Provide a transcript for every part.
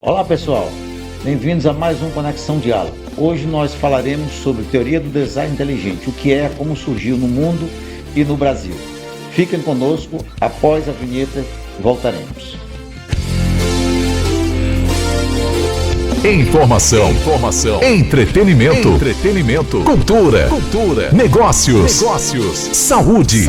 Olá pessoal, bem-vindos a mais um Conexão Diálogo. Hoje nós falaremos sobre teoria do design inteligente, o que é, como surgiu no mundo e no Brasil. Fiquem conosco, após a vinheta voltaremos. Informação, entretenimento, cultura, negócios, saúde,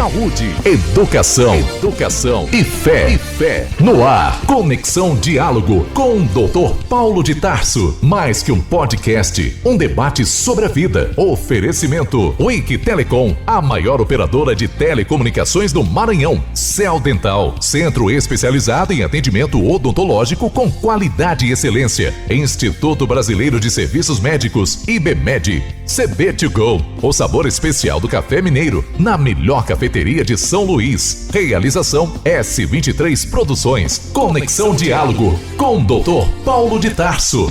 educação e fé. No ar, Conexão Diálogo com o Dr. Paulo de Tarso. Mais que um podcast, um debate sobre a vida. Oferecimento Wiki Telecom, a maior operadora de telecomunicações do Maranhão. Cell Dental, centro especializado em atendimento odontológico com qualidade e excelência. Instituto Brasileiro de Serviços Médicos, IBMED. CB2Go, o sabor especial do café mineiro, na melhor cafeteria de São Luís. Realização S23 Produções. Conexão Diálogo com o Dr. Paulo de Tarso.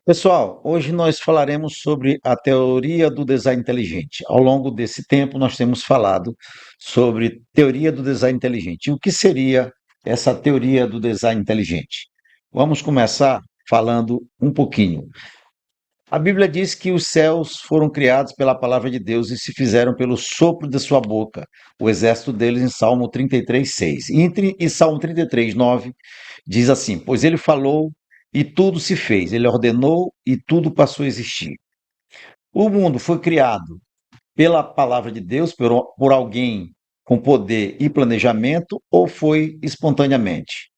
Pessoal, hoje nós falaremos sobre a teoria do design inteligente. Ao longo desse tempo nós temos falado sobre teoria do design inteligente. E o que seria essa teoria do design inteligente? Vamos começar falando um pouquinho. A Bíblia diz que os céus foram criados pela palavra de Deus e se fizeram pelo sopro de sua boca, o exército deles em Salmo 33:6. E Salmo 33:9 diz assim: pois ele falou e tudo se fez, ele ordenou e tudo passou a existir. O mundo foi criado pela palavra de Deus, por alguém com poder e planejamento, ou foi espontaneamente?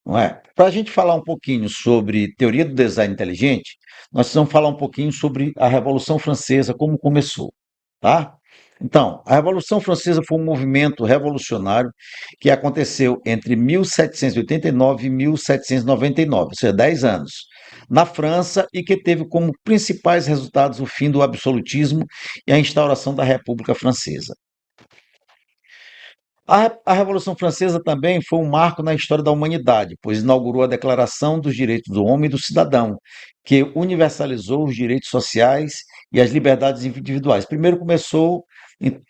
Não é? Para a gente falar um pouquinho sobre teoria do design inteligente, nós precisamos falar um pouquinho sobre a Revolução Francesa, como começou, tá? Então, a Revolução Francesa foi um movimento revolucionário que aconteceu entre 1789 e 1799, ou seja, 10 anos, na França, e que teve como principais resultados o fim do absolutismo e a instauração da República Francesa. A Revolução Francesa também foi um marco na história da humanidade, pois inaugurou a Declaração dos Direitos do Homem e do Cidadão, que universalizou os direitos sociais e as liberdades individuais. Primeiro começou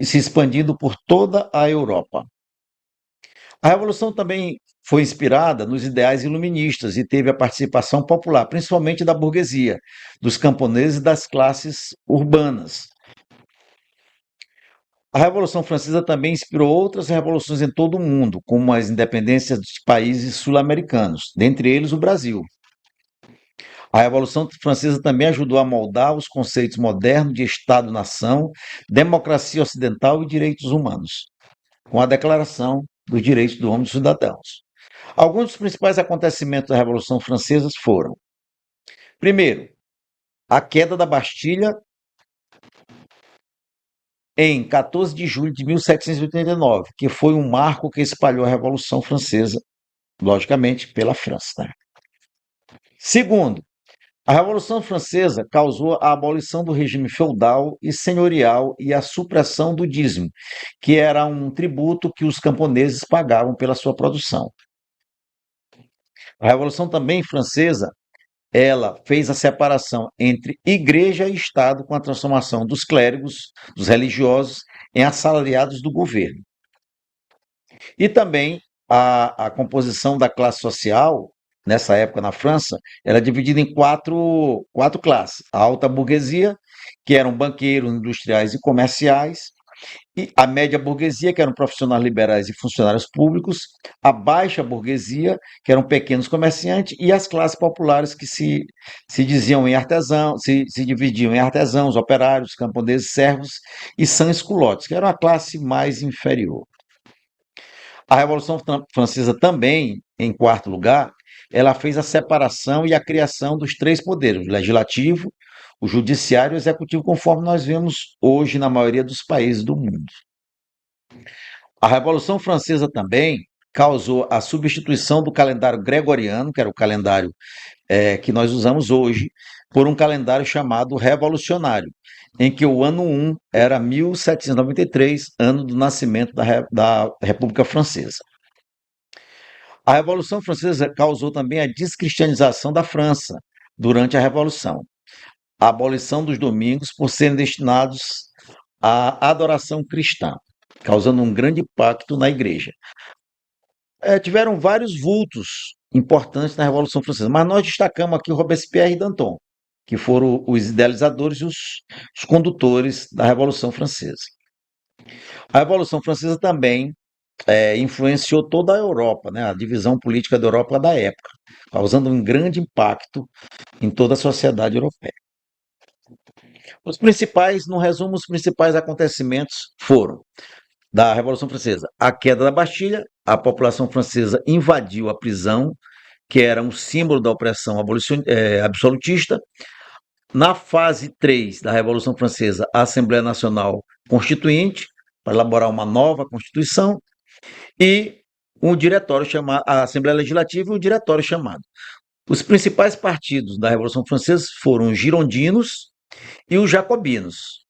se expandindo por toda a Europa. A Revolução também foi inspirada nos ideais iluministas e teve a participação popular, principalmente da burguesia, dos camponeses e das classes urbanas. A Revolução Francesa também inspirou outras revoluções em todo o mundo, como as independências dos países sul-americanos, dentre eles o Brasil. A Revolução Francesa também ajudou a moldar os conceitos modernos de Estado-nação, democracia ocidental e direitos humanos, com a Declaração dos Direitos do Homem e dos Cidadãos. Alguns dos principais acontecimentos da Revolução Francesa foram: primeiro, a queda da Bastilha em 14 de julho de 1789, que foi um marco que espalhou a Revolução Francesa, logicamente, pela França. Né? Segundo, a Revolução Francesa causou a abolição do regime feudal e senhorial e a supressão do dízimo, que era um tributo que os camponeses pagavam pela sua produção. A Revolução também Francesa, ela fez a separação entre igreja e Estado com a transformação dos clérigos, dos religiosos, em assalariados do governo. E também a composição da classe social, nessa época na França, era dividida em quatro classes. A alta burguesia, que eram banqueiros, industriais e comerciais, e a média burguesia, que eram profissionais liberais e funcionários públicos, a baixa burguesia, que eram pequenos comerciantes, e as classes populares, que se diziam em artesãos, se dividiam em artesãos, operários, camponeses, servos e sans-culottes, que era a classe mais inferior. A Revolução Francesa também, em quarto lugar, ela fez a separação e a criação dos três poderes, o legislativo, o judiciário e o executivo, conforme nós vemos hoje na maioria dos países do mundo. A Revolução Francesa também causou a substituição do calendário gregoriano, que era o calendário que nós usamos hoje, por um calendário chamado revolucionário, em que o ano 1 era 1793, ano do nascimento da República Francesa. A Revolução Francesa causou também a descristianização da França durante a Revolução. A abolição dos domingos por serem destinados a adoração cristã, causando um grande impacto na igreja. Tiveram vários vultos importantes na Revolução Francesa, mas nós destacamos aqui Robespierre e Danton, que foram os idealizadores e os condutores da Revolução Francesa. A Revolução Francesa também influenciou toda a Europa, né, a divisão política da Europa da época, causando um grande impacto em toda a sociedade europeia. No resumo, os principais acontecimentos foram da Revolução Francesa: a queda da Bastilha, a população francesa invadiu a prisão, que era um símbolo da opressão absolutista. Na fase 3 da Revolução Francesa, a Assembleia Nacional Constituinte, para elaborar uma nova Constituição, e um diretório chamado, a Assembleia Legislativa e um diretório chamado. Os principais partidos da Revolução Francesa foram os girondinos e os jacobinos.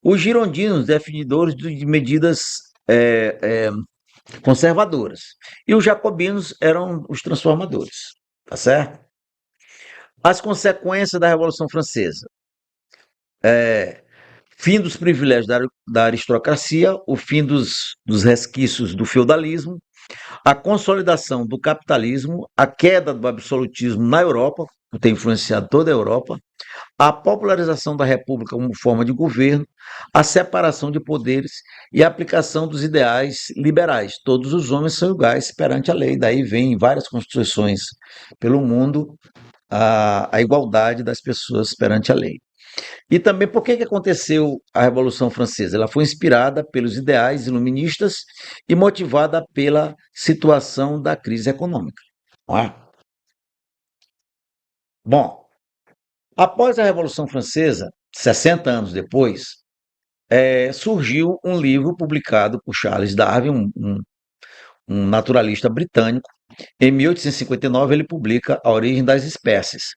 Os girondinos, definidores de medidas conservadoras, e os jacobinos eram os transformadores, tá certo? As consequências da Revolução Francesa: fim dos privilégios da aristocracia, o fim dos resquícios do feudalismo, a consolidação do capitalismo, a queda do absolutismo na Europa, que tem influenciado toda a Europa, a popularização da república como forma de governo, a separação de poderes e a aplicação dos ideais liberais. Todos os homens são iguais perante a lei. Daí vem em várias constituições pelo mundo a igualdade das pessoas perante a lei. E também por que aconteceu a Revolução Francesa? Ela foi inspirada pelos ideais iluministas e motivada pela situação da crise econômica. Não é? Bom, após a Revolução Francesa, 60 anos depois, surgiu um livro publicado por Charles Darwin, um naturalista britânico. Em 1859, ele publica A Origem das Espécies,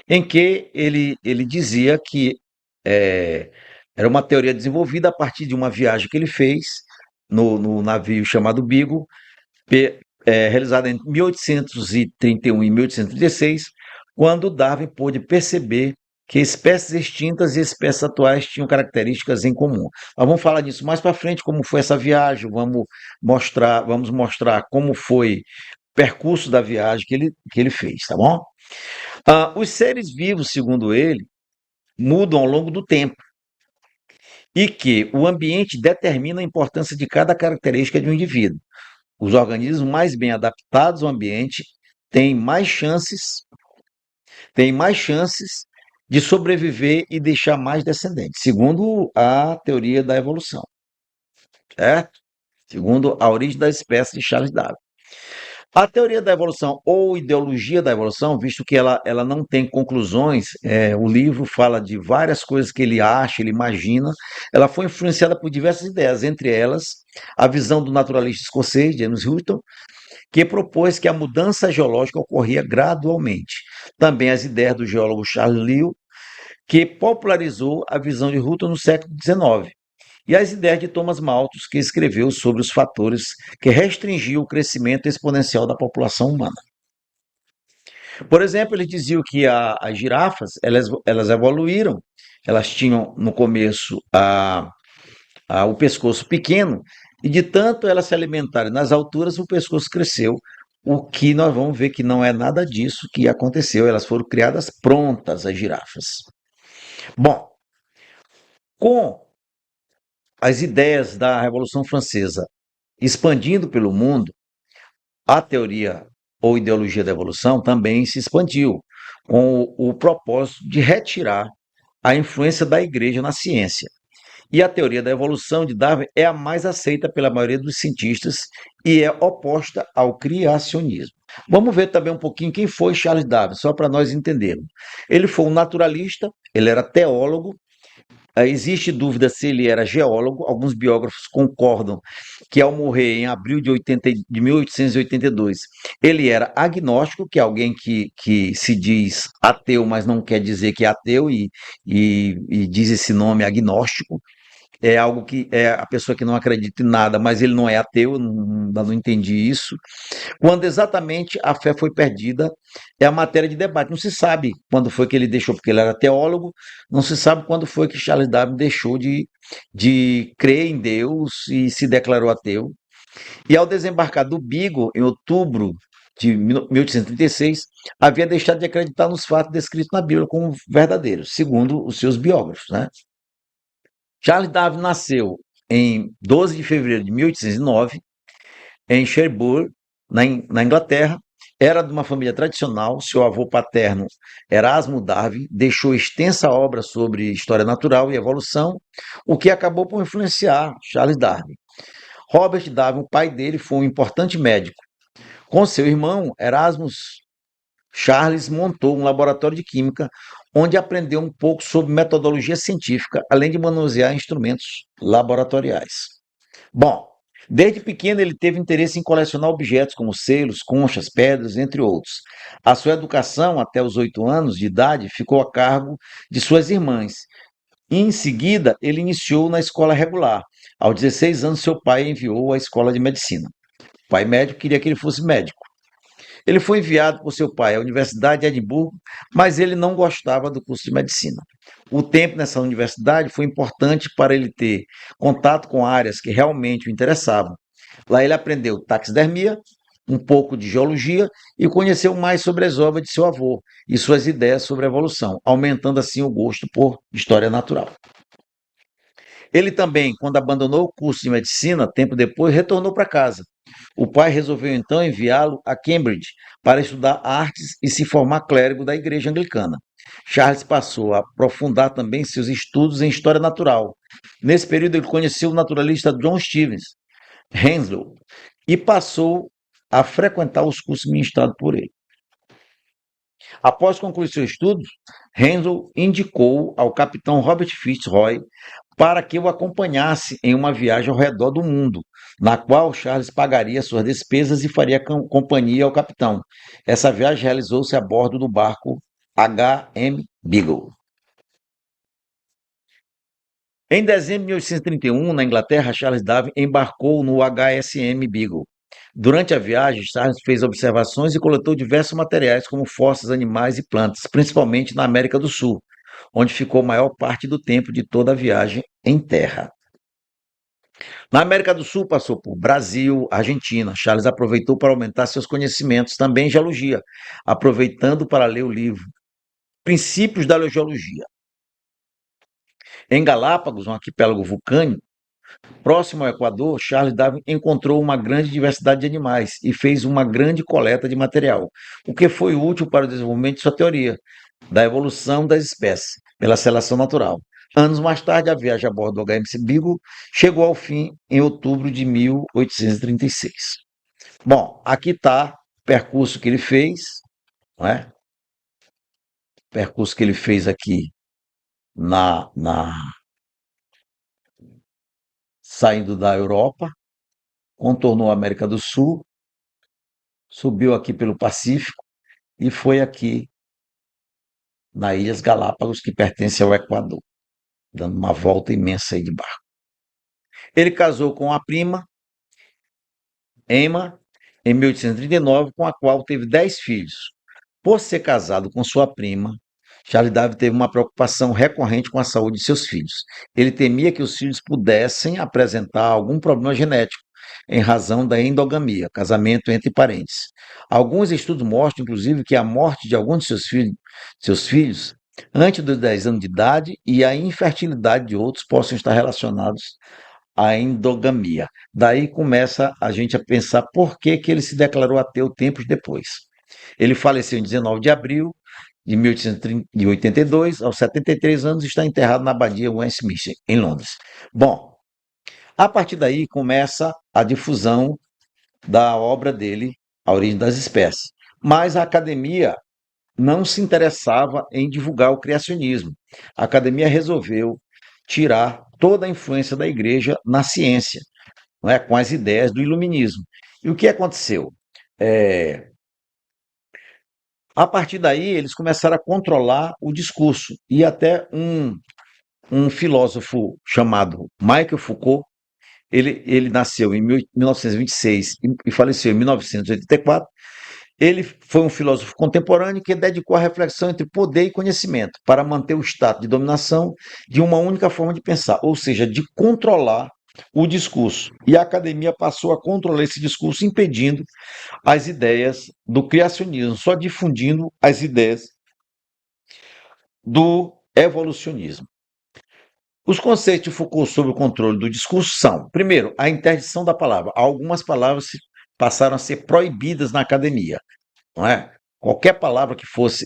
em que ele dizia que era uma teoria desenvolvida a partir de uma viagem que ele fez no navio chamado Beagle, realizada em 1831 e 1836, quando Darwin pôde perceber que espécies extintas e espécies atuais tinham características em comum. Nós vamos falar disso mais para frente, como foi essa viagem, vamos mostrar como foi o percurso da viagem que ele fez, tá bom? Os seres vivos, segundo ele, mudam ao longo do tempo e que o ambiente determina a importância de cada característica de um indivíduo. Os organismos mais bem adaptados ao ambiente têm mais chances de sobreviver e deixar mais descendentes, segundo a teoria da evolução, certo? Segundo A Origem das Espécies de Charles Darwin. A teoria da evolução ou ideologia da evolução, visto que ela não tem conclusões, o livro fala de várias coisas que ele acha, ele imagina, ela foi influenciada por diversas ideias, entre elas a visão do naturalista escocês, James Hutton, que propôs que a mudança geológica ocorria gradualmente. Também as ideias do geólogo Charles Lyell, que popularizou a visão de Hutton no século XIX. E as ideias de Thomas Malthus, que escreveu sobre os fatores que restringiam o crescimento exponencial da população humana. Por exemplo, ele dizia que as girafas elas evoluíram, elas tinham no começo o pescoço pequeno, e de tanto elas se alimentarem nas alturas, o pescoço cresceu, o que nós vamos ver que não é nada disso que aconteceu, elas foram criadas prontas, as girafas. Bom, com as ideias da Revolução Francesa expandindo pelo mundo, a teoria ou ideologia da evolução também se expandiu, com o propósito de retirar a influência da igreja na ciência. E a teoria da evolução de Darwin é a mais aceita pela maioria dos cientistas e é oposta ao criacionismo. Vamos ver também um pouquinho quem foi Charles Darwin, só para nós entendermos. Ele foi um naturalista, ele era teólogo. Existe dúvida se ele era geólogo. Alguns biógrafos concordam que, ao morrer em abril de 1882, ele era agnóstico, que é alguém que se diz ateu, mas não quer dizer que é ateu, e diz esse nome agnóstico. é algo que é a pessoa que não acredita em nada, mas ele não é ateu, não entendi isso. Quando exatamente a fé foi perdida, é a matéria de debate. Não se sabe quando foi que ele deixou, porque ele era teólogo, não se sabe quando foi que Charles Darwin deixou de crer em Deus e se declarou ateu. E ao desembarcar do Beagle, em outubro de 1836, havia deixado de acreditar nos fatos descritos na Bíblia como verdadeiros, segundo os seus biógrafos, né? Charles Darwin nasceu em 12 de fevereiro de 1809, em Sherborne, na Inglaterra. Era de uma família tradicional. Seu avô paterno, Erasmo Darwin, deixou extensa obra sobre história natural e evolução, o que acabou por influenciar Charles Darwin. Robert Darwin, o pai dele, foi um importante médico. Com seu irmão, Erasmus, Charles montou um laboratório de química onde aprendeu um pouco sobre metodologia científica, além de manusear instrumentos laboratoriais. Bom, desde pequeno ele teve interesse em colecionar objetos como selos, conchas, pedras, entre outros. A sua educação, até os 8 anos de idade, ficou a cargo de suas irmãs. E, em seguida, ele iniciou na escola regular. Aos 16 anos, seu pai enviou à escola de medicina. O pai médico queria que ele fosse médico. Ele foi enviado por seu pai à Universidade de Edimburgo, mas ele não gostava do curso de medicina. O tempo nessa universidade foi importante para ele ter contato com áreas que realmente o interessavam. Lá ele aprendeu taxidermia, um pouco de geologia e conheceu mais sobre as obras de seu avô e suas ideias sobre a evolução, aumentando assim o gosto por história natural. Ele também, quando abandonou o curso de medicina, tempo depois, retornou para casa. O pai resolveu então enviá-lo a Cambridge para estudar artes e se formar clérigo da igreja anglicana. Charles passou a aprofundar também seus estudos em história natural. Nesse período, ele conheceu o naturalista John Stevens Henslow e passou a frequentar os cursos ministrados por ele. Após concluir seus estudos, Henslow indicou ao capitão Robert Fitzroy para que o acompanhasse em uma viagem ao redor do mundo, na qual Charles pagaria suas despesas e faria companhia ao capitão. Essa viagem realizou-se a bordo do barco H.M. Beagle. Em dezembro de 1831, na Inglaterra, Charles Darwin embarcou no HSM Beagle. Durante a viagem, Charles fez observações e coletou diversos materiais, como fósseis, animais e plantas, principalmente na América do Sul, onde ficou a maior parte do tempo de toda a viagem em terra. Na América do Sul, passou por Brasil, Argentina. Charles aproveitou para aumentar seus conhecimentos também em geologia, aproveitando para ler o livro Princípios da Geologia. Em Galápagos, um arquipélago vulcânico, próximo ao Equador, Charles Darwin encontrou uma grande diversidade de animais e fez uma grande coleta de material, o que foi útil para o desenvolvimento de sua teoria da evolução das espécies pela seleção natural. Anos mais tarde, a viagem a bordo do HMS Beagle chegou ao fim em outubro de 1836. Bom, aqui está o percurso que ele fez, não é? O percurso que ele fez aqui saindo da Europa, contornou a América do Sul, subiu aqui pelo Pacífico e foi aqui nas Ilhas Galápagos, que pertence ao Equador, dando uma volta imensa aí de barco. Ele casou com a prima, Emma, em 1839, com a qual teve 10 filhos. Por ser casado com sua prima, Charles Darwin teve uma preocupação recorrente com a saúde de seus filhos. Ele temia que os filhos pudessem apresentar algum problema genético, em razão da endogamia, casamento entre parentes. Alguns estudos mostram, inclusive, que a morte de alguns de seus filhos antes dos 10 anos de idade e a infertilidade de outros possam estar relacionados à endogamia. Daí começa a gente a pensar por que ele se declarou ateu tempos depois. Ele faleceu em 19 de abril de 1882, aos 73 anos, está enterrado na abadia Westminster, em Londres. Bom, a partir daí começa a difusão da obra dele, A Origem das Espécies. Mas a academia não se interessava em divulgar o criacionismo. A academia resolveu tirar toda a influência da igreja na ciência, não é? Com as ideias do iluminismo. E o que aconteceu? A partir daí, eles começaram a controlar o discurso. E até um filósofo chamado Michel Foucault. Ele nasceu em 1926 e faleceu em 1984. Ele foi um filósofo contemporâneo que dedicou a reflexão entre poder e conhecimento para manter o estado de dominação de uma única forma de pensar, ou seja, de controlar o discurso. E a academia passou a controlar esse discurso, impedindo as ideias do criacionismo, só difundindo as ideias do evolucionismo. Os conceitos de Foucault sobre o controle do discurso são, primeiro, a interdição da palavra. Algumas palavras passaram a ser proibidas na academia, não é? Qualquer palavra que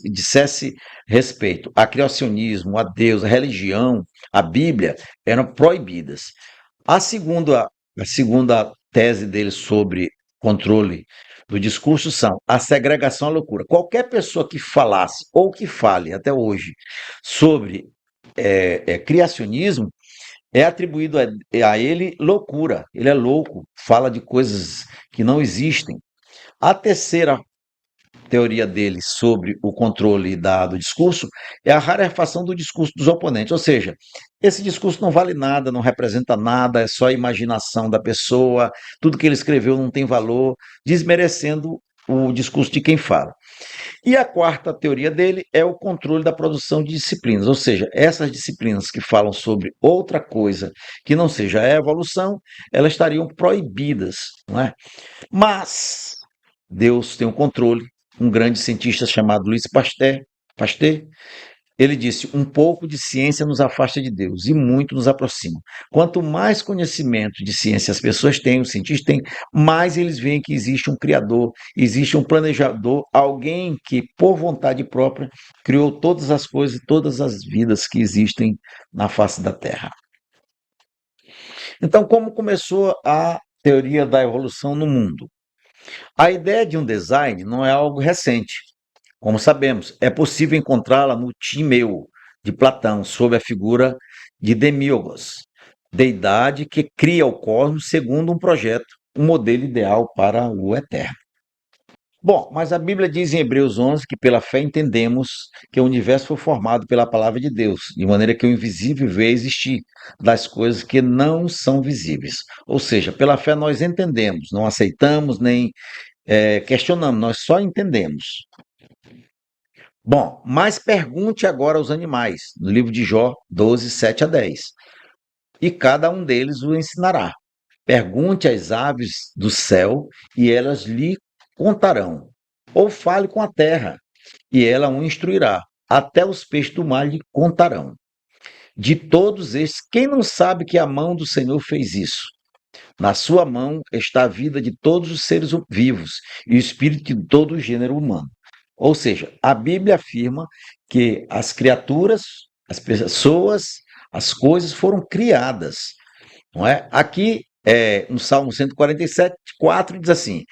dissesse respeito a criacionismo, a Deus, a religião, a Bíblia, eram proibidas. A segunda tese dele sobre controle do discurso são a segregação à loucura. Qualquer pessoa que falasse ou que fale até hoje sobre criacionismo é atribuído a ele loucura. Ele é louco, fala de coisas que não existem. A terceira teoria dele sobre o controle do discurso é a rarefação do discurso dos oponentes, ou seja, esse discurso não vale nada, não representa nada, é só a imaginação da pessoa, tudo que ele escreveu não tem valor, desmerecendo o discurso de quem fala. E a quarta teoria dele é o controle da produção de disciplinas, ou seja, essas disciplinas que falam sobre outra coisa que não seja a evolução, elas estariam proibidas, não é? Mas Deus tem o controle. Um grande cientista chamado Louis Pasteur, ele disse: um pouco de ciência nos afasta de Deus e muito nos aproxima. Quanto mais conhecimento de ciência as pessoas têm, os cientistas têm, mais eles veem que existe um criador, existe um planejador, alguém que, por vontade própria, criou todas as coisas, todas as vidas que existem na face da Terra. Então, como começou a teoria da evolução no mundo? A ideia de um design não é algo recente. Como sabemos, é possível encontrá-la no Timeu, de Platão, sob a figura de Demíurgos, deidade que cria o cosmos segundo um projeto, um modelo ideal para o eterno. Bom, mas a Bíblia diz em Hebreus 11 que pela fé entendemos que o universo foi formado pela palavra de Deus, de maneira que o invisível veio existir das coisas que não são visíveis. Ou seja, pela fé nós entendemos, não aceitamos nem questionamos, nós só entendemos. Bom, mas pergunte agora aos animais, no livro de Jó 12, 7 a 10. E cada um deles o ensinará. Pergunte às aves do céu, e elas lhe contarão. Ou fale com a terra, e ela o instruirá. Até os peixes do mar lhe contarão. De todos estes, quem não sabe que a mão do Senhor fez isso? Na sua mão está a vida de todos os seres vivos e o espírito de todo o gênero humano. Ou seja, a Bíblia afirma que as criaturas, as pessoas, as coisas foram criadas, não é? Aqui, no Salmo 147, 4, diz assim: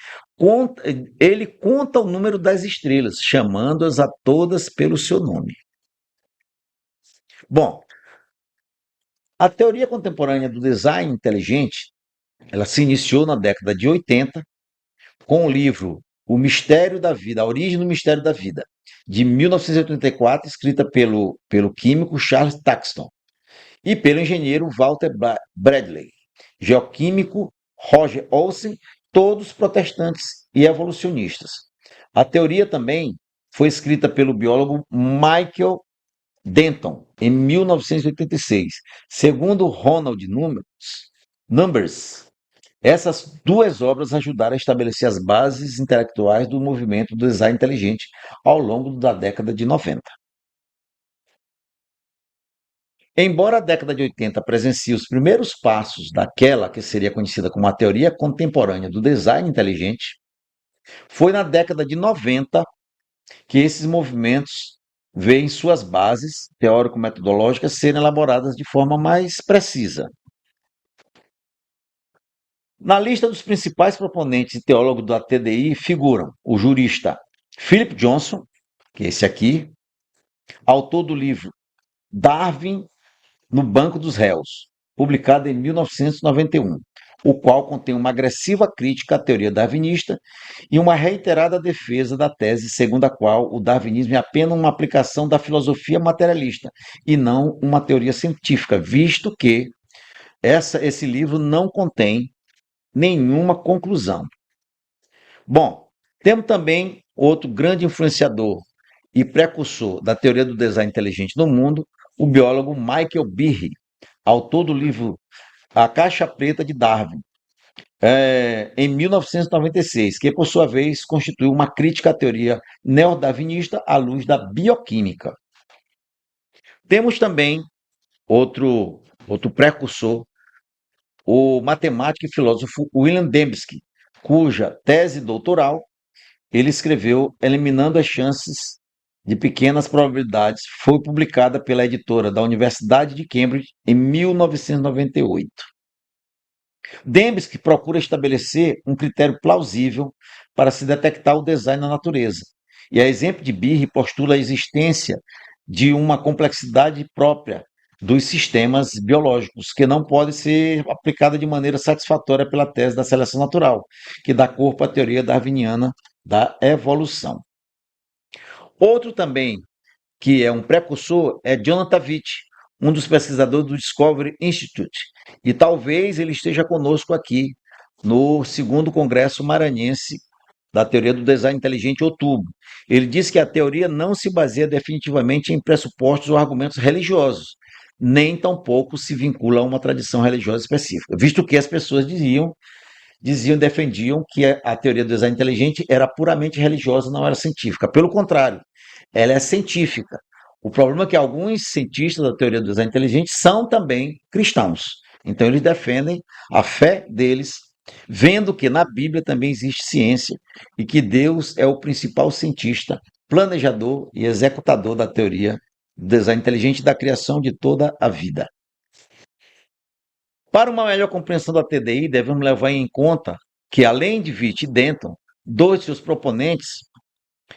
ele conta o número das estrelas, chamando-as a todas pelo seu nome. Bom, a teoria contemporânea do design inteligente, ela se iniciou na década de 80 com o livro O Mistério da Vida, A Origem do Mistério da Vida, de 1984, escrita pelo químico Charles Thaxton e pelo engenheiro Walter Bradley, geoquímico Roger Olsen, todos protestantes e evolucionistas. A teoria também foi escrita pelo biólogo Michael Denton, em 1986. Segundo Ronald Numbers, essas duas obras ajudaram a estabelecer as bases intelectuais do movimento do design inteligente ao longo da década de 90. Embora a década de 80 presencie os primeiros passos daquela que seria conhecida como a teoria contemporânea do design inteligente, foi na década de 90 que esses movimentos veem suas bases teórico-metodológicas serem elaboradas de forma mais precisa. Na lista dos principais proponentes e teólogos da TDI figuram o jurista Philip Johnson, que é esse aqui, autor do livro Darwin no Banco dos Réus, publicado em 1991, o qual contém uma agressiva crítica à teoria darwinista e uma reiterada defesa da tese segundo a qual o darwinismo é apenas uma aplicação da filosofia materialista e não uma teoria científica, visto que esse livro não contém nenhuma conclusão. Bom, temos também outro grande influenciador e precursor da teoria do design inteligente no mundo, o biólogo Michael Behe, autor do livro A Caixa Preta de Darwin, em 1996, que por sua vez constituiu uma crítica à teoria neodarwinista à luz da bioquímica. Temos também outro precursor, o matemático e filósofo William Dembski, cuja tese doutoral ele escreveu Eliminando as Chances de Pequenas Probabilidades, foi publicada pela editora da Universidade de Cambridge em 1998. Dembski procura estabelecer um critério plausível para se detectar o design na natureza. E a exemplo de Behe postula a existência de uma complexidade própria dos sistemas biológicos, que não pode ser aplicada de maneira satisfatória pela tese da seleção natural, que dá corpo à teoria darwiniana da evolução. Outro também que é um precursor é Jonathan Witt, um dos pesquisadores do Discovery Institute, e talvez ele esteja conosco aqui no segundo Congresso Maranhense da Teoria do Design Inteligente, em outubro. Ele diz que a teoria não se baseia definitivamente em pressupostos ou argumentos religiosos, nem tampouco se vincula a uma tradição religiosa específica, visto que as pessoas defendiam que a teoria do design inteligente era puramente religiosa, não era científica. Pelo contrário, ela é científica. O problema é que alguns cientistas da teoria do design inteligente são também cristãos. Então, eles defendem a fé deles, vendo que na Bíblia também existe ciência e que Deus é o principal cientista, planejador e executador da teoria do design inteligente e da criação de toda a vida. Para uma melhor compreensão da TDI, devemos levar em conta que, além de Witt e Denton, dois de seus proponentes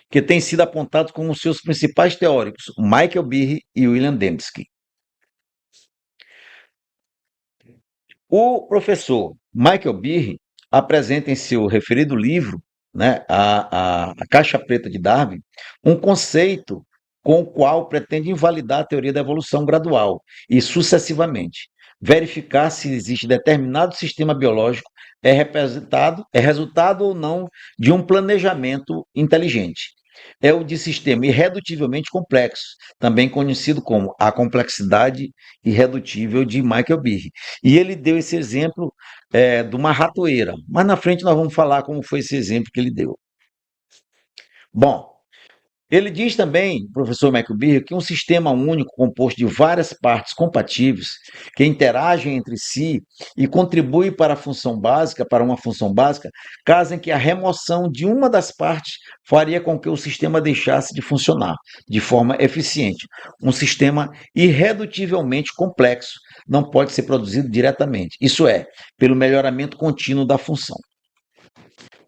que têm sido apontados como seus principais teóricos, Michael Behe e William Dembski. O professor Michael Behe apresenta em seu referido livro, né, a Caixa Preta de Darwin, um conceito com o qual pretende invalidar a teoria da evolução gradual e sucessivamente verificar se existe determinado sistema biológico é resultado ou não de um planejamento inteligente. É o de sistema irredutivelmente complexo, também conhecido como a complexidade irredutível de Michael Behe. E ele deu esse exemplo de uma ratoeira, mas na frente nós vamos falar como foi esse exemplo que ele deu. Bom, ele diz também, professor Michael Behe, que um sistema único composto de várias partes compatíveis que interagem entre si e contribuem para uma função básica, caso em que a remoção de uma das partes faria com que o sistema deixasse de funcionar de forma eficiente. Um sistema irredutivelmente complexo não pode ser produzido diretamente, isso é, pelo melhoramento contínuo da função.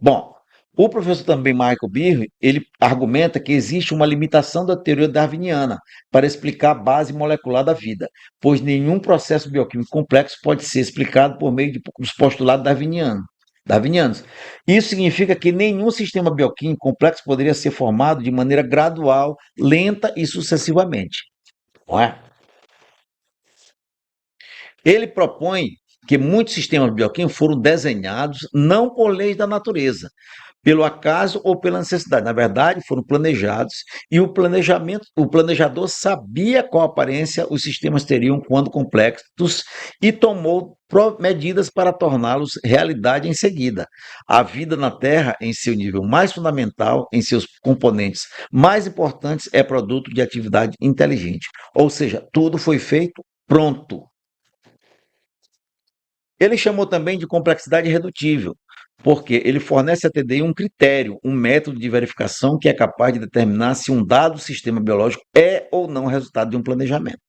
Bom, o professor também Michael Behe, ele argumenta que existe uma limitação da teoria darwiniana para explicar a base molecular da vida, pois nenhum processo bioquímico complexo pode ser explicado por meio dos postulados darwinianos. Isso significa que nenhum sistema bioquímico complexo poderia ser formado de maneira gradual, lenta e sucessivamente. Não é? Ele propõe que muitos sistemas bioquímicos foram desenhados não por leis da natureza, pelo acaso ou pela necessidade. Na verdade, foram planejados e o planejador sabia qual aparência os sistemas teriam quando complexos e tomou medidas para torná-los realidade em seguida. A vida na Terra, em seu nível mais fundamental, em seus componentes mais importantes, é produto de atividade inteligente. Ou seja, tudo foi feito pronto. Ele chamou também de complexidade irredutível, porque ele fornece à TDI um critério, um método de verificação que é capaz de determinar se um dado sistema biológico é ou não resultado de um planejamento.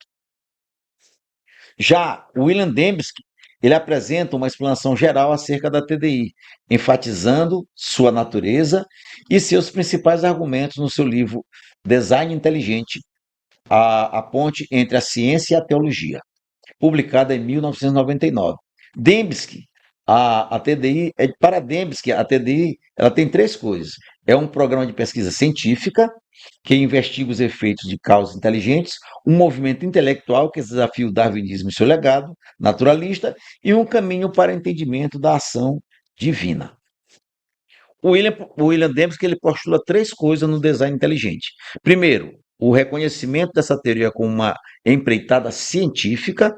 Já William Dembski, ele apresenta uma explanação geral acerca da TDI, enfatizando sua natureza e seus principais argumentos no seu livro Design Inteligente, a ponte entre a ciência e a teologia. publicada em 1999. Dembski, a TDI, para Dembski, a TDI, ela tem três coisas. É um programa de pesquisa científica que investiga os efeitos de causas inteligentes, um movimento intelectual que desafia o darwinismo e seu legado naturalista e um caminho para o entendimento da ação divina. O William Dembski ele postula três coisas no design inteligente. Primeiro, o reconhecimento dessa teoria como uma empreitada científica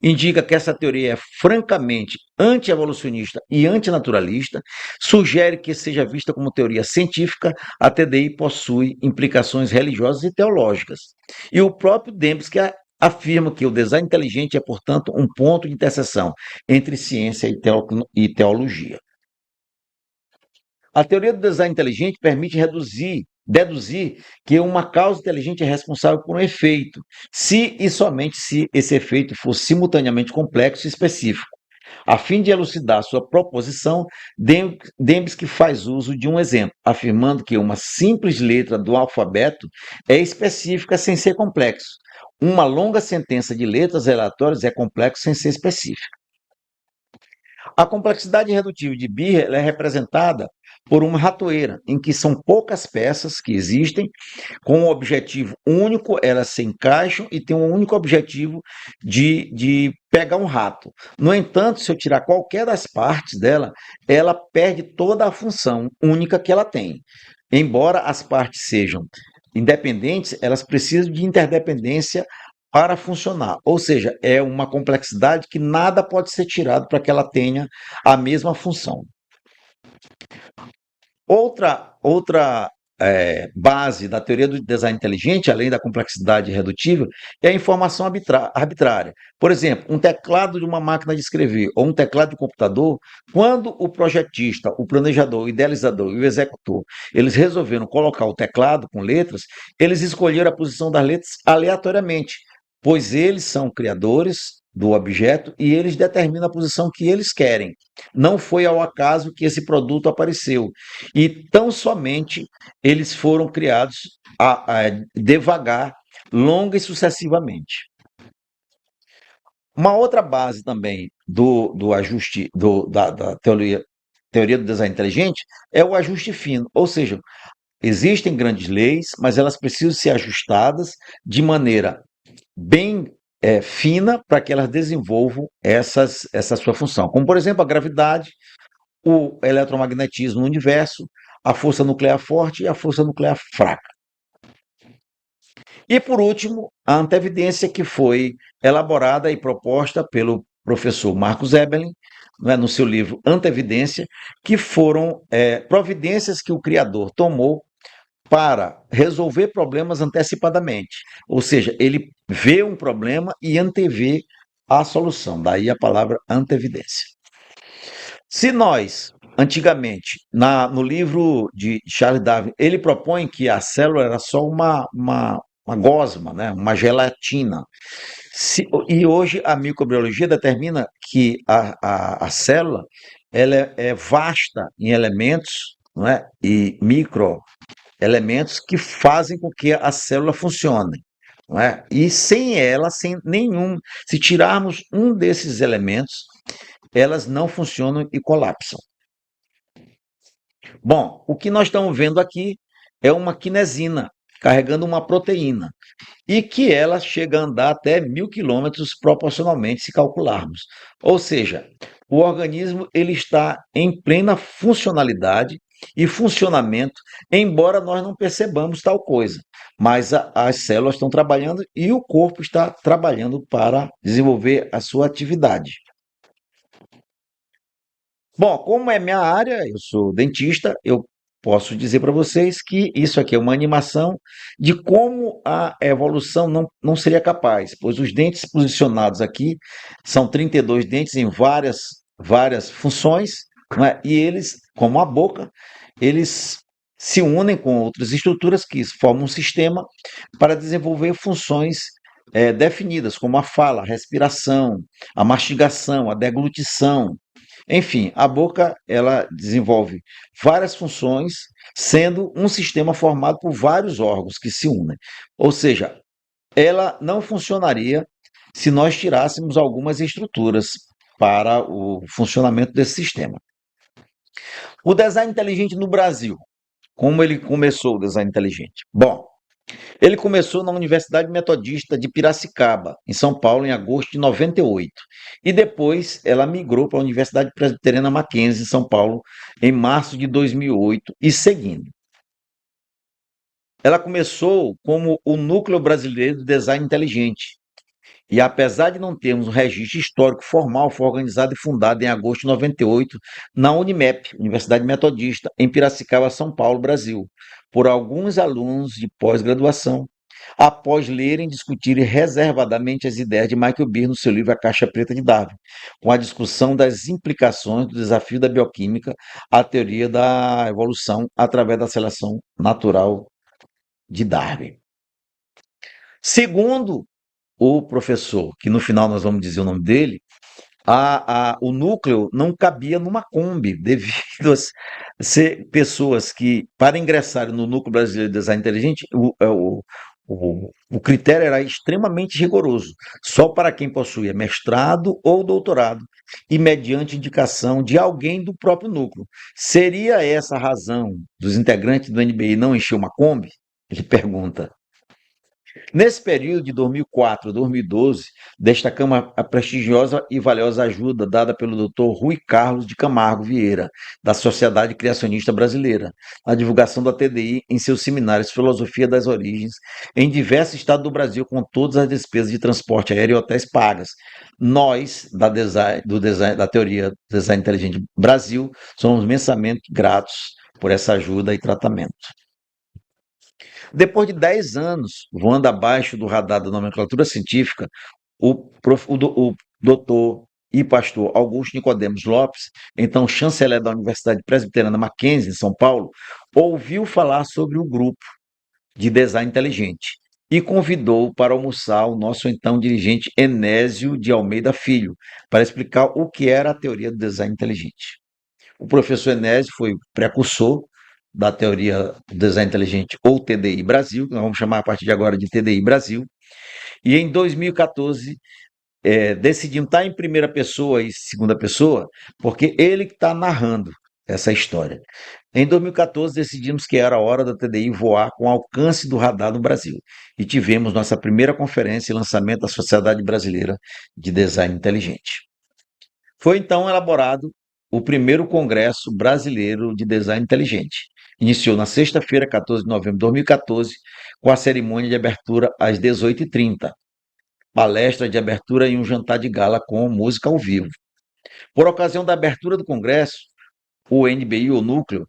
indica que essa teoria é francamente anti-evolucionista e antinaturalista, sugere que seja vista como teoria científica, a TDI possui implicações religiosas e teológicas. E o próprio Dembski afirma que o design inteligente é, portanto, um ponto de interseção entre ciência e teologia. A teoria do design inteligente permite deduzir que uma causa inteligente é responsável por um efeito, se e somente se esse efeito for simultaneamente complexo e específico. A fim de elucidar sua proposição, Dembski faz uso de um exemplo, afirmando que uma simples letra do alfabeto é específica sem ser complexo. Uma longa sentença de letras aleatórias é complexa sem ser específica. A complexidade redutiva de Beer é representada por uma ratoeira, em que são poucas peças que existem, com um objetivo único, elas se encaixam e têm um único objetivo de pegar um rato. No entanto, se eu tirar qualquer das partes dela, ela perde toda a função única que ela tem. Embora as partes sejam independentes, elas precisam de interdependência para funcionar. Ou seja, é uma complexidade que nada pode ser tirado para que ela tenha a mesma função. Outra base da teoria do design inteligente, além da complexidade redutível, é a informação arbitrária. Por exemplo, um teclado de uma máquina de escrever ou um teclado de computador, quando o projetista, o planejador, o idealizador e o executor, eles resolveram colocar o teclado com letras, eles escolheram a posição das letras aleatoriamente, pois eles são criadores do objeto e eles determinam a posição que eles querem. Não foi ao acaso que esse produto apareceu. E tão somente eles foram criados devagar, longa e sucessivamente. Uma outra base também do ajuste da teoria do design inteligente é o ajuste fino, ou seja, existem grandes leis, mas elas precisam ser ajustadas de maneira bem fina para que elas desenvolvam essa sua função. Como, por exemplo, a gravidade, o eletromagnetismo no universo, a força nuclear forte e a força nuclear fraca. E, por último, a antevidência que foi elaborada e proposta pelo professor Marcos Eberlin, no seu livro Antevidência, que foram providências que o criador tomou para resolver problemas antecipadamente. Ou seja, ele vê um problema e antevê a solução. Daí a palavra antevidência. Se nós, antigamente, no livro de Charles Darwin, ele propõe que a célula era só uma gosma, né? Uma gelatina. E hoje a microbiologia determina que a célula ela é vasta em elementos, não é? E elementos que fazem com que a célula funcione. Não é? E sem ela, sem nenhum, se tirarmos um desses elementos, elas não funcionam e colapsam. Bom, o que nós estamos vendo aqui é uma quinesina carregando uma proteína e que ela chega a andar até 1.000 quilômetros proporcionalmente, se calcularmos. Ou seja, o organismo ele está em plena funcionalidade e funcionamento, embora nós não percebamos tal coisa. Mas as células estão trabalhando e o corpo está trabalhando para desenvolver a sua atividade. Bom, como é minha área, eu sou dentista, eu posso dizer para vocês que isso aqui é uma animação de como a evolução não seria capaz, pois os dentes posicionados aqui são 32 dentes em várias funções, não é? E eles, como a boca, eles se unem com outras estruturas que formam um sistema para desenvolver funções definidas, como a fala, a respiração, a mastigação, a deglutição. Enfim, a boca ela desenvolve várias funções, sendo um sistema formado por vários órgãos que se unem. Ou seja, ela não funcionaria se nós tirássemos algumas estruturas para o funcionamento desse sistema. O design inteligente no Brasil. Como ele começou o design inteligente? Bom, ele começou na Universidade Metodista de Piracicaba, em São Paulo, em agosto de 98. E depois ela migrou para a Universidade Presbiteriana Mackenzie, em São Paulo, em março de 2008 e seguindo. Ela começou como o Núcleo Brasileiro de Design Inteligente. E apesar de não termos um registro histórico formal, foi organizada e fundada em agosto de 98 na Unimep, Universidade Metodista, em Piracicaba, São Paulo, Brasil, por alguns alunos de pós-graduação, após lerem e discutirem reservadamente as ideias de Michael Beer no seu livro A Caixa Preta de Darwin, com a discussão das implicações do desafio da bioquímica à teoria da evolução através da seleção natural de Darwin. Segundo o professor, que no final nós vamos dizer o nome dele, o núcleo não cabia numa Kombi, devido a ser pessoas que, para ingressarem no Núcleo Brasileiro de Design Inteligente, o critério era extremamente rigoroso, só para quem possuía mestrado ou doutorado, e mediante indicação de alguém do próprio núcleo. Seria essa a razão dos integrantes do NBI não encher uma Kombi? Ele pergunta. Nesse período de 2004 a 2012, destacamos a prestigiosa e valiosa ajuda dada pelo Dr. Rui Carlos de Camargo Vieira, da Sociedade Criacionista Brasileira, na divulgação da TDI em seus seminários Filosofia das Origens, em diversos estados do Brasil, com todas as despesas de transporte aéreo e hotéis pagas. Nós, da teoria do Design Inteligente Brasil, somos imensamente gratos por essa ajuda e tratamento. Depois de 10 anos voando abaixo do radar da nomenclatura científica, o doutor e pastor Augusto Nicodemos Lopes, então chanceler da Universidade Presbiteriana Mackenzie, em São Paulo, ouviu falar sobre o grupo de design inteligente e convidou para almoçar o nosso então dirigente Enésio de Almeida Filho, para explicar o que era a teoria do design inteligente. O professor Enésio foi precursor da teoria do design inteligente, ou TDI Brasil, que nós vamos chamar a partir de agora de TDI Brasil, e em 2014 decidimos estar em primeira pessoa e segunda pessoa, porque ele que está narrando essa história. Em 2014 decidimos que era a hora da TDI voar com alcance do radar no Brasil, e tivemos nossa primeira conferência e lançamento da Sociedade Brasileira de Design Inteligente. Foi então elaborado o primeiro Congresso Brasileiro de Design Inteligente. Iniciou na sexta-feira, 14 de novembro de 2014, com a cerimônia de abertura às 18h30, palestra de abertura e um jantar de gala com música ao vivo. Por ocasião da abertura do Congresso, o NBI, o Núcleo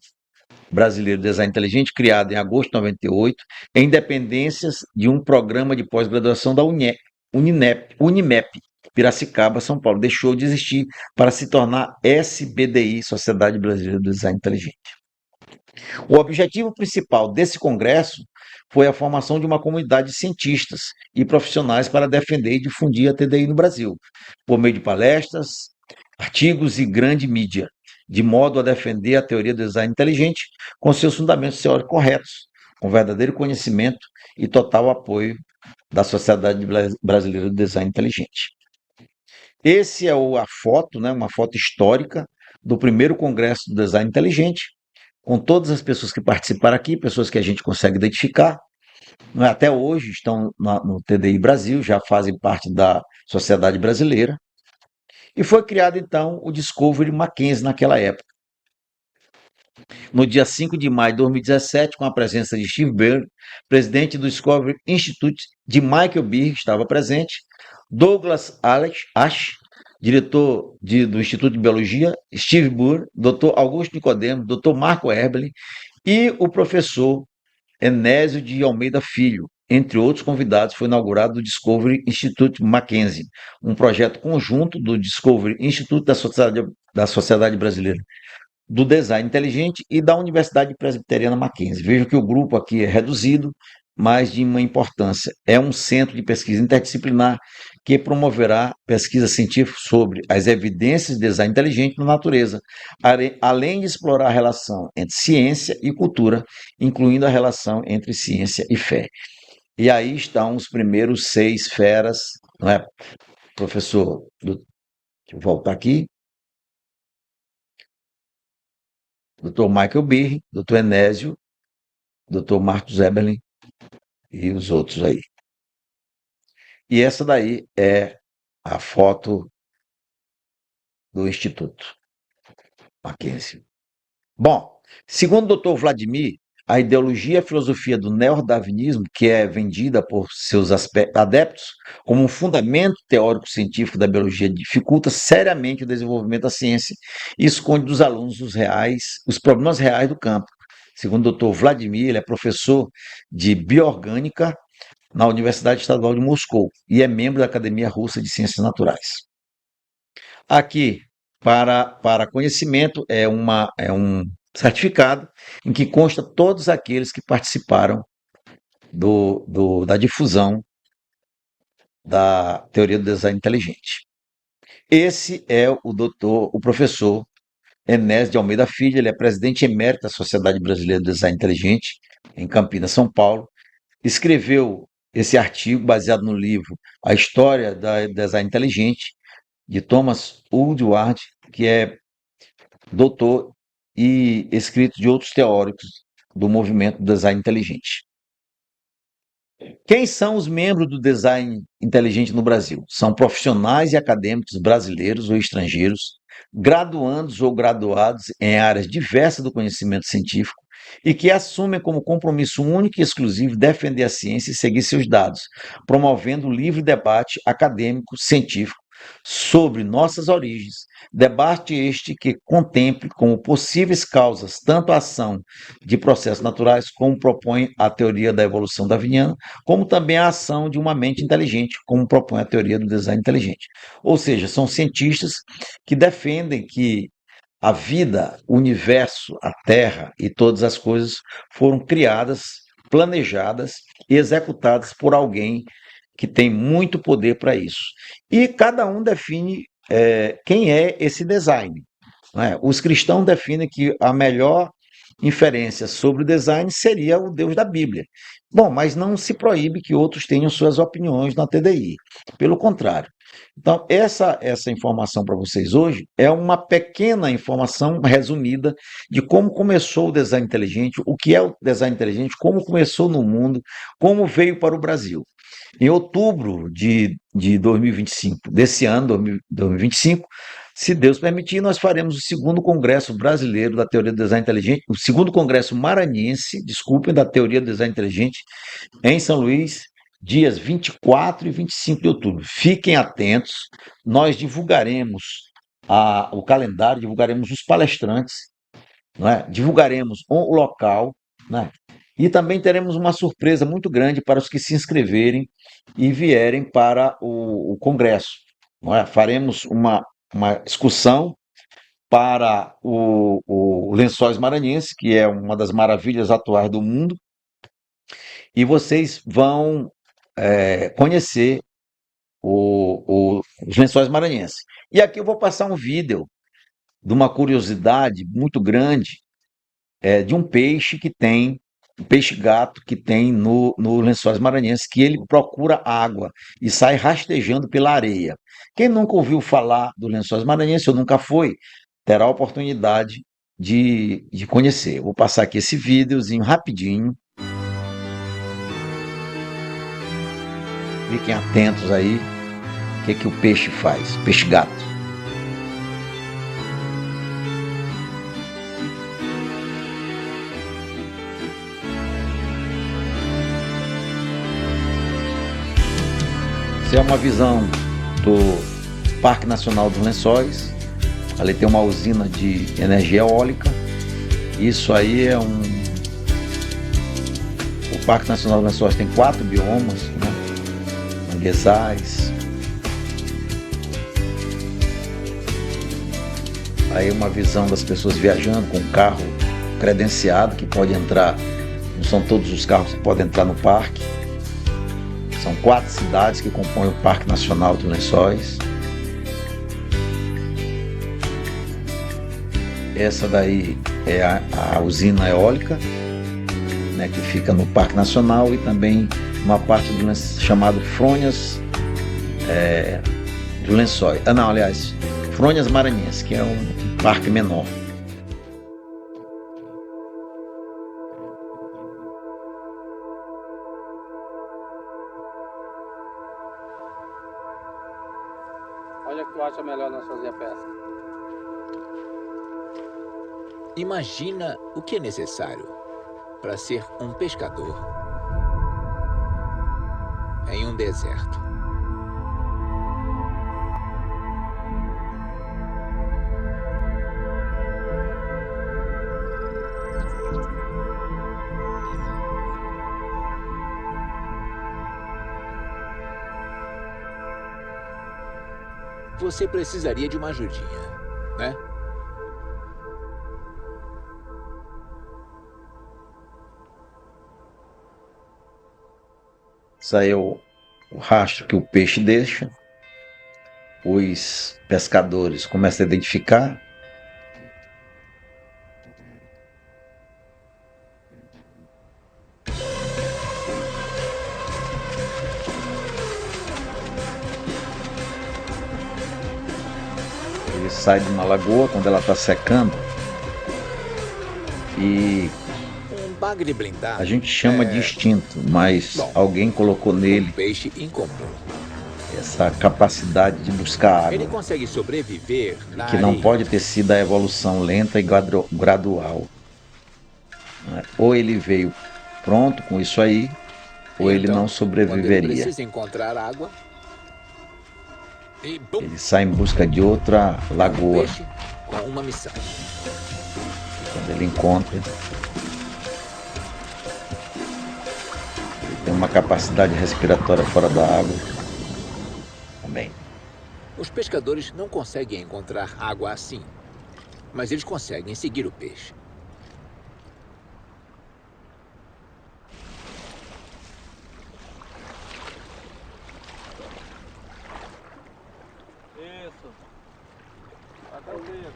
Brasileiro de Design Inteligente, criado em agosto de 98, em dependências de um programa de pós-graduação da Unimep, Piracicaba, São Paulo, deixou de existir para se tornar SBDI, Sociedade Brasileira do Design Inteligente. O objetivo principal desse congresso foi a formação de uma comunidade de cientistas e profissionais para defender e difundir a TDI no Brasil, por meio de palestras, artigos e grande mídia, de modo a defender a teoria do design inteligente com seus fundamentos teóricos corretos, com verdadeiro conhecimento e total apoio da Sociedade Brasileira do Design Inteligente. Esse é a foto, né, uma foto histórica do primeiro Congresso do Design Inteligente, com todas as pessoas que participaram aqui, pessoas que a gente consegue identificar, até hoje estão no TDI Brasil, já fazem parte da Sociedade Brasileira, e foi criado então o Discovery Mackenzie naquela época. No dia 5 de maio de 2017, com a presença de Steve Byrne, presidente do Discovery Institute, de Michael Beer, que estava presente, Douglas Ash, diretor do Instituto de Biologia, Steve Burr, Dr. Augusto Nicodemos, Dr. Marco Eberlin e o professor Enésio de Almeida Filho, entre outros convidados, foi inaugurado o Discovery Institute Mackenzie, um projeto conjunto do Discovery Institute da Sociedade Brasileira do Design Inteligente e da Universidade Presbiteriana Mackenzie. Veja que o grupo aqui é reduzido, mas de uma importância. É um centro de pesquisa interdisciplinar que promoverá pesquisa científica sobre as evidências de design inteligente na natureza, além de explorar a relação entre ciência e cultura, incluindo a relação entre ciência e fé. E aí estão os primeiros 6 feras não é? Professor, deixa eu voltar aqui, Dr. Michael Birri, Dr. Enésio, Dr. Marcos Eberlin e os outros aí. E essa daí é a foto do Instituto Mackenzie. Bom, segundo o Dr. Vladimir, a ideologia e a filosofia do neordarwinismo, que é vendida por seus adeptos como um fundamento teórico-científico da biologia, dificulta seriamente o desenvolvimento da ciência e esconde dos alunos os problemas reais do campo. Segundo o Dr. Vladimir, ele é professor de bioorgânica na Universidade Estadual de Moscou e é membro da Academia Russa de Ciências Naturais. Aqui, para conhecimento, é um certificado em que consta todos aqueles que participaram da difusão da teoria do design inteligente. Esse é o professor Enés de Almeida Filho, ele é presidente emérito da Sociedade Brasileira de Design Inteligente, em Campinas, São Paulo. Escreveu esse artigo baseado no livro A História da Design Inteligente, de Thomas Woodward, que é doutor e escrito de outros teóricos do movimento do design inteligente. Quem são os membros do design inteligente no Brasil? São profissionais e acadêmicos brasileiros ou estrangeiros, graduandos ou graduados em áreas diversas do conhecimento científico e que assumem como compromisso único e exclusivo defender a ciência e seguir seus dados, promovendo o livre debate acadêmico científico sobre nossas origens, debate este que contemple como possíveis causas tanto a ação de processos naturais, como propõe a teoria da evolução darwiniana, como também a ação de uma mente inteligente, como propõe a teoria do design inteligente. Ou seja, são cientistas que defendem que a vida, o universo, a Terra e todas as coisas foram criadas, planejadas e executadas por alguém que tem muito poder para isso. E cada um define quem é esse design. Não é? Os cristãos definem que a melhor inferência sobre o design seria o Deus da Bíblia. Bom, mas não se proíbe que outros tenham suas opiniões na TDI. Pelo contrário. Então, essa informação para vocês hoje é uma pequena informação resumida de como começou o design inteligente, o que é o design inteligente, como começou no mundo, como veio para o Brasil. Em outubro de 2025, desse ano, 2025, se Deus permitir, nós faremos o segundo Congresso Brasileiro da Teoria do Design Inteligente, o segundo Congresso Maranhense, desculpem, da Teoria do Design Inteligente, em São Luís, dias 24 e 25 de outubro. Fiquem atentos, nós divulgaremos o calendário, divulgaremos os palestrantes, não é? Divulgaremos o local, né? E também teremos uma surpresa muito grande para os que se inscreverem e vierem para o congresso. Não é? Faremos uma excursão para o Lençóis Maranhense, que é uma das maravilhas atuais do mundo, e vocês vão conhecer os Lençóis Maranhenses. E aqui eu vou passar um vídeo de uma curiosidade muito grande de um peixe um peixe-gato que tem no Lençóis Maranhenses, que ele procura água e sai rastejando pela areia. Quem nunca ouviu falar do Lençóis Maranhenses ou nunca foi, terá a oportunidade de conhecer. Vou passar aqui esse videozinho rapidinho. Fiquem atentos aí, o que o peixe faz, peixe-gato. Essa é uma visão do Parque Nacional dos Lençóis. Ali tem uma usina de energia eólica. Isso aí é o Parque Nacional dos Lençóis tem 4 biomas, né? Manguezais. Aí uma visão das pessoas viajando com um carro credenciado que pode entrar. Não são todos os carros que podem entrar no parque. São 4 cidades que compõem o Parque Nacional dos Lençóis. Essa daí é a usina eólica, né, que fica no Parque Nacional, e também uma parte do chamado Fronhas de Lençóis. Não, aliás, Fronhas Maranhenses, que é um parque menor. Onde é que tu acha melhor nós fazer a peça? Imagina o que é necessário para ser um pescador em um deserto. Você precisaria de uma ajudinha, né? Isso aí é o rastro que o peixe deixa. Os pescadores começam a identificar. Ele sai de uma lagoa quando ela está secando. E Um bagre blindado. a gente chama de instinto, mas alguém colocou nele Um peixe incomum. essa capacidade de buscar Ele água, consegue sobreviver na que não areia. pode ter sido a evolução lenta e gradual, né? Ou ele veio pronto com isso aí, ou ele Então, não quando ele sobreviveria. precisa encontrar água, e bum, Ele sai em busca de outra um lagoa. peixe com uma missão. Quando ele encontra, ele tem uma capacidade respiratória fora da água também. Os pescadores não conseguem encontrar água assim, mas eles conseguem seguir o peixe. Isso. Até o dedo.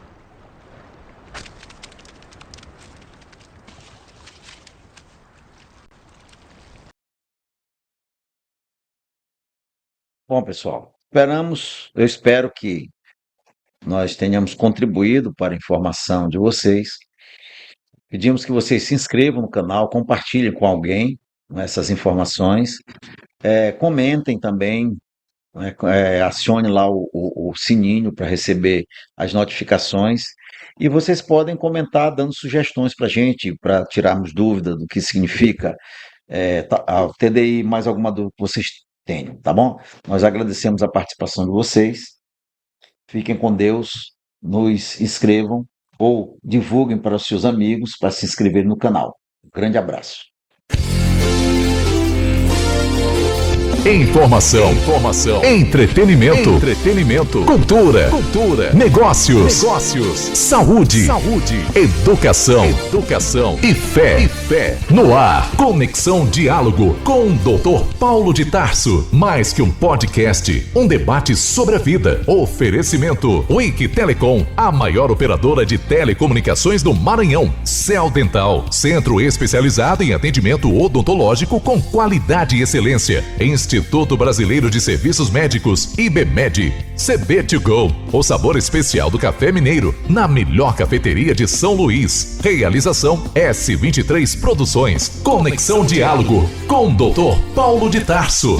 Bom, pessoal, eu espero que nós tenhamos contribuído para a informação de vocês. Pedimos que vocês se inscrevam no canal, compartilhem com alguém, né, essas informações, comentem também, né, acione lá o sininho para receber as notificações. E vocês podem comentar dando sugestões para a gente, para tirarmos dúvida do que significa o TDI, mais alguma dúvida que vocês tenham, tá bom? Nós agradecemos a participação de vocês. Fiquem com Deus, nos inscrevam ou divulguem para os seus amigos para se inscreverem no canal. Um grande abraço. Informação, entretenimento, cultura, negócios, saúde, educação, e fé. No ar, Conexão Diálogo com o Dr. Paulo de Tarso. Mais que um podcast, um debate sobre a vida. Oferecimento Wiki Telecom, a maior operadora de telecomunicações do Maranhão. Cell Dental, centro especializado em atendimento odontológico com qualidade e excelência. Instituto Brasileiro de Serviços Médicos, IBMED. CB2Go, o sabor especial do café mineiro, na melhor cafeteria de São Luís. Realização S23 Produções. Conexão Diálogo com o Dr. Paulo de Tarso.